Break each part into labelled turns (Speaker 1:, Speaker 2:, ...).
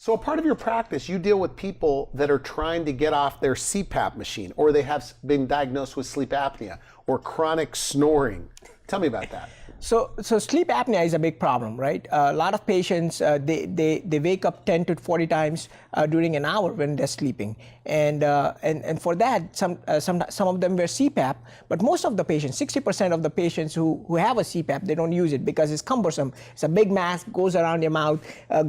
Speaker 1: So a part of your practice, you deal with people that are trying to get off their CPAP machine, or they have been diagnosed with sleep apnea or chronic snoring. Tell me about that.
Speaker 2: So sleep apnea is a big problem, right? A lot of patients, they wake up 10 to 40 times during an hour when they're sleeping. And for that, some of them wear CPAP, but most of the patients, 60% of the patients who have a CPAP, they don't use it because it's cumbersome. It's a big mask, goes around your mouth,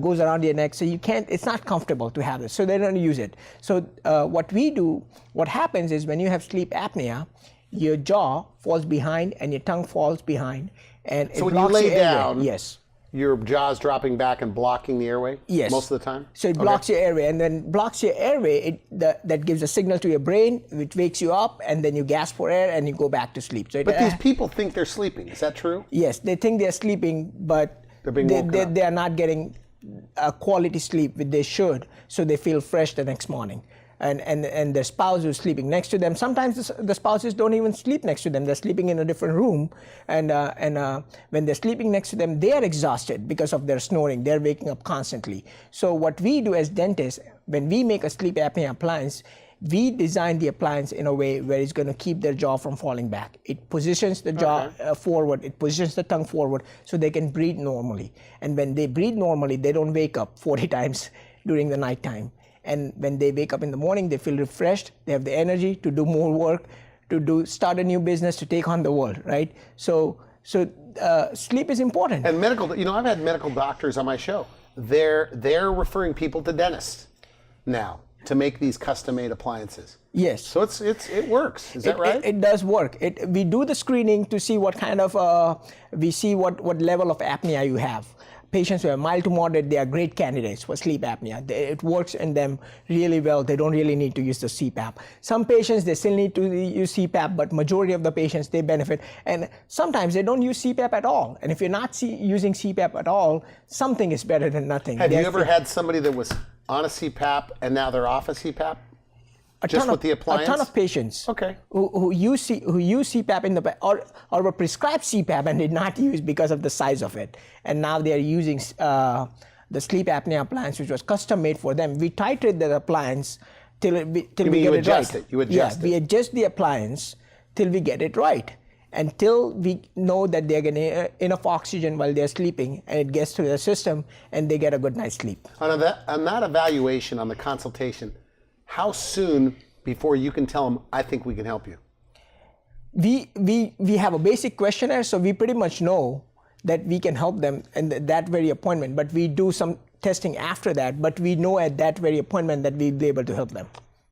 Speaker 2: goes around your neck, so you can't, it's not comfortable to have it, so they don't use it. So what we do, what happens is when you have sleep apnea, your jaw falls behind and your tongue falls behind. And
Speaker 1: so when you lay down,
Speaker 2: yes,
Speaker 1: your jaw's dropping back and blocking the airway?
Speaker 2: Yes.
Speaker 1: Most of the time?
Speaker 2: So it blocks your airway, and then blocks your airway, that gives a signal to your brain, which wakes you up, and then you gasp for air and you go back to sleep. So
Speaker 1: but these people think they're sleeping, is that true? Yes,
Speaker 2: they think they're sleeping, but they are not getting a quality sleep, which they should, so they feel fresh the next morning. And their spouse who's sleeping next to them, sometimes the spouses don't even sleep next to them, they're sleeping in a different room, and when they're sleeping next to them, they are exhausted because of their snoring, they're waking up constantly. So what we do as dentists, when we make a sleep apnea appliance, we design the appliance in a way where it's going to keep their jaw from falling back. It positions the jaw forward, it positions the tongue forward so they can breathe normally. And when they breathe normally, they don't wake up 40 times during the nighttime. And when they wake up in the morning, they feel refreshed, they have the energy to do more work, to start a new business, to take on the world, right? So sleep is important.
Speaker 1: And medical, I've had medical doctors on my show. They're referring people to dentists now to make these custom-made appliances.
Speaker 2: Yes.
Speaker 1: So it works. Is that right?
Speaker 2: It does work. We do the screening to see what kind of, we see what level of apnea you have. Patients who are mild to moderate, they are great candidates for sleep apnea. It works in them really well. They don't really need to use the CPAP. Some patients, they still need to use CPAP, but majority of the patients, they benefit. And sometimes they don't use CPAP at all. And if you're not using CPAP at all, something is better than nothing.
Speaker 1: Have you ever had somebody that was on a CPAP and now they're off a CPAP? Just with the appliance?
Speaker 2: A ton of patients who use CPAP or were prescribed CPAP and did not use because of the size of it. And now they are using the sleep apnea appliance, which was custom made for them. We titrate the applience till we get it right.
Speaker 1: You adjust it.
Speaker 2: We adjust the appliance till we get it right. Until we know that they're getting enough oxygen while they're sleeping and it gets to their system and they get a good night's sleep.
Speaker 1: On that evaluation, on the consultation, how soon before you can tell them, I think we can help you?
Speaker 2: We have a basic questionnaire, so we pretty much know that we can help them in that very appointment, but we do some testing after that, but we know at that very appointment that we'll be able to help them.